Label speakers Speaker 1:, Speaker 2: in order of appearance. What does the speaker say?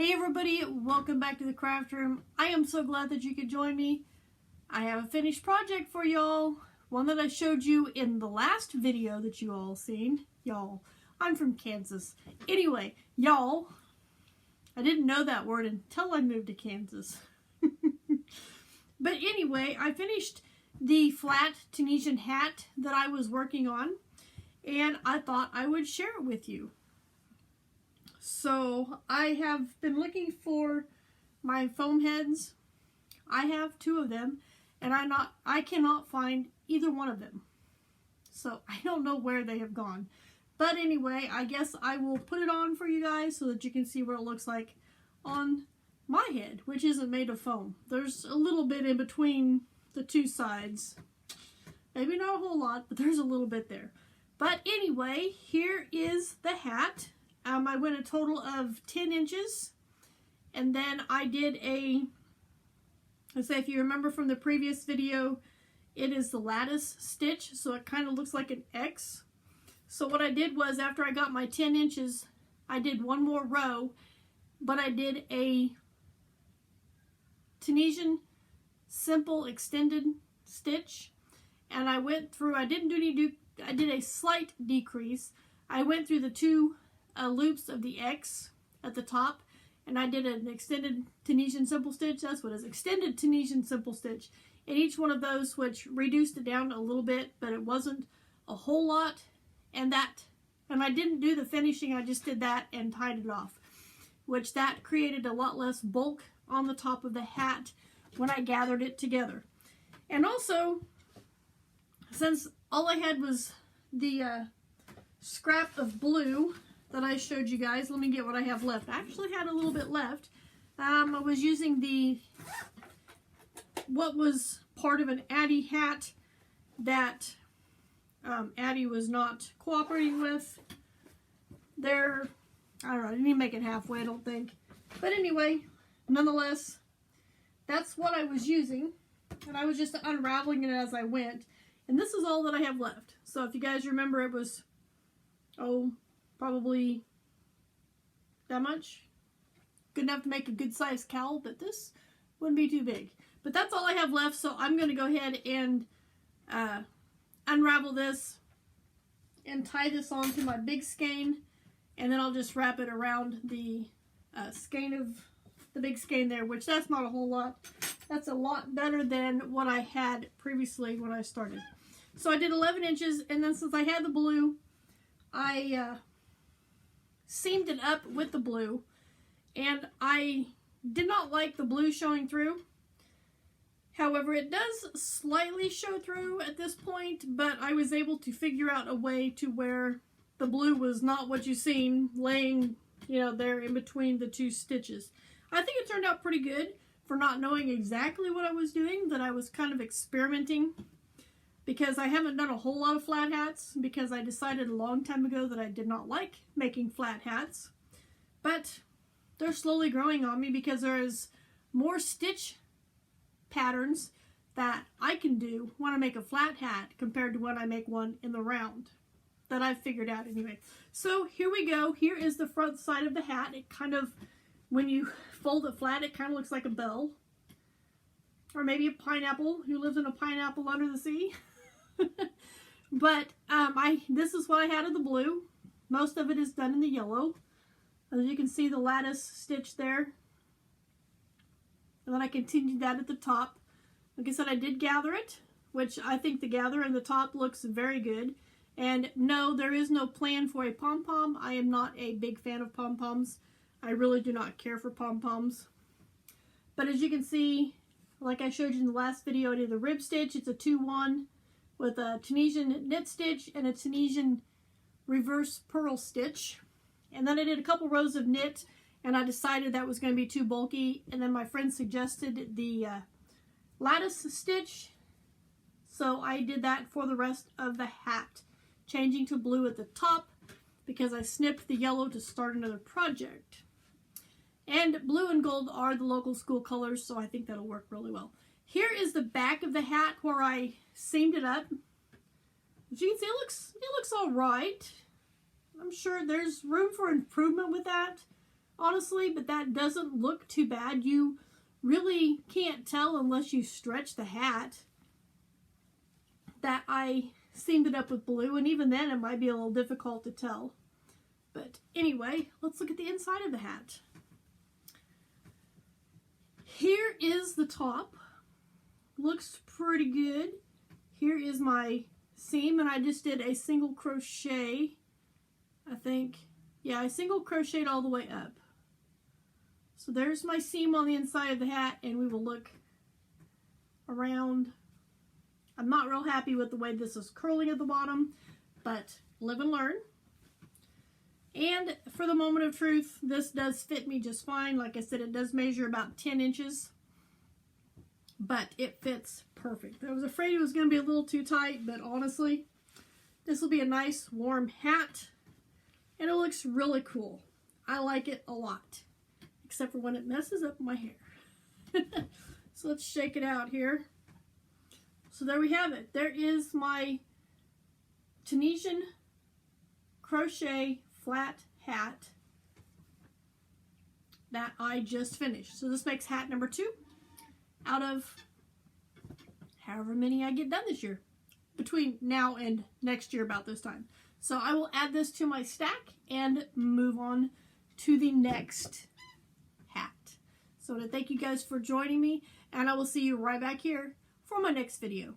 Speaker 1: Hey everybody, welcome back to the craft room. I am so glad that you could join me. I have a finished project for y'all, one that I showed you in the last video that you all seen. Y'all, I'm from Kansas. Anyway, y'all, I didn't know that word until I moved to Kansas. But anyway, I finished the flat Tunisian hat that I was working on, and I thought I would share it with you. So I have been looking for my foam heads. I have two of them, and I cannot find either one of them. So I don't know where they have gone. But anyway, I guess I will put it on for you guys so that you can see what it looks like on my head, which isn't made of foam. There's a little bit in between the two sides. Maybe not a whole lot, but there's a little bit there. But anyway, here is the hat. I went a total of 10 inches, and then I did let's say if you remember from the previous video, it is the lattice stitch, so it kind of looks like an X. So what I did was, after I got my 10 inches, I did one more row, but I did a Tunisian simple extended stitch, and I went through, I did a slight decrease. I went through the two loops of the X at the top, and I did an extended Tunisian simple stitch. That's what it is, extended Tunisian simple stitch in each one of those, which reduced it down a little bit, but it wasn't a whole lot. And I didn't do the finishing, I just did that and tied it off, which that created a lot less bulk on the top of the hat when I gathered it together. And also, since all I had was the scrap of blue that I showed you guys, let me get what I have left. I actually had a little bit left. I was using what was part of an Addie hat that Addie was not cooperating with. I don't know, I didn't even make it halfway, I don't think. But anyway, nonetheless, that's what I was using, and I was just unraveling it as I went. And this is all that I have left. So if you guys remember, it was, probably that much. Good enough to make a good sized cowl, but this wouldn't be too big. But that's all I have left, so I'm going to go ahead and unravel this and tie this onto my big skein, and then I'll just wrap it around the skein of the big skein there, which that's not a whole lot. That's a lot better than what I had previously when I started. So I did 11 inches, and then since I had the blue, I seamed it up with the blue, and I did not like the blue showing through. However, it does slightly show through at this point, but I was able to figure out a way to where the blue was not what you seen laying, there in between the two stitches. I think it turned out pretty good for not knowing exactly what I was doing, that I was kind of experimenting, because I haven't done a whole lot of flat hats, because I decided a long time ago that I did not like making flat hats. But they're slowly growing on me, because there is more stitch patterns that I can do when I make a flat hat compared to when I make one in the round, that I've figured out anyway. So here we go. Here is the front side of the hat. It kind of, when you fold it flat, it kind of looks like a bell. Or maybe a pineapple who lives in a pineapple under the sea. But this is what I had of the blue. Most of it is done in the yellow. As you can see, the lattice stitch there. And then I continued that at the top. Like I said, I did gather it, which I think the gather in the top looks very good. And no, there is no plan for a pom-pom. I am not a big fan of pom-poms. I really do not care for pom-poms. But as you can see, like I showed you in the last video, I did the rib stitch. It's a 2-1 with a Tunisian knit stitch and a Tunisian reverse purl stitch. And then I did a couple rows of knit, and I decided that was going to be too bulky. And then my friend suggested the lattice stitch, so I did that for the rest of the hat, changing to blue at the top because I snipped the yellow to start another project. And blue and gold are the local school colors, so I think that'll work really well. Here is the back of the hat where I seamed it up. As you can see, it looks all right. I'm sure there's room for improvement with that. honestly, but that doesn't look too bad. You really can't tell unless you stretch the hat that I seamed it up with blue, and even then it might be a little difficult to tell. But anyway, let's look at the inside of the hat. Here is the top. Looks pretty good. Here is my seam, and I just did a single crochet, I think. Yeah, I single crocheted all the way up. So there's my seam on the inside of the hat, and we will look around. I'm not real happy with the way this is curling at the bottom, but live and learn. And for the moment of truth, this does fit me just fine. Like I said, it does measure about 10 inches, but it fits perfect. I was afraid it was going to be a little too tight, but honestly, this will be a nice warm hat, and it looks really cool. I like it a lot, except for when it messes up my hair. So let's shake it out here. So there we have it. There is my Tunisian crochet flat hat that I just finished. So this makes hat number 2 out of however many I get done this year, between now and next year about this time. So I will add this to my stack and move on to the next hat. So I want to thank you guys for joining me, and I will see you right back here for my next video.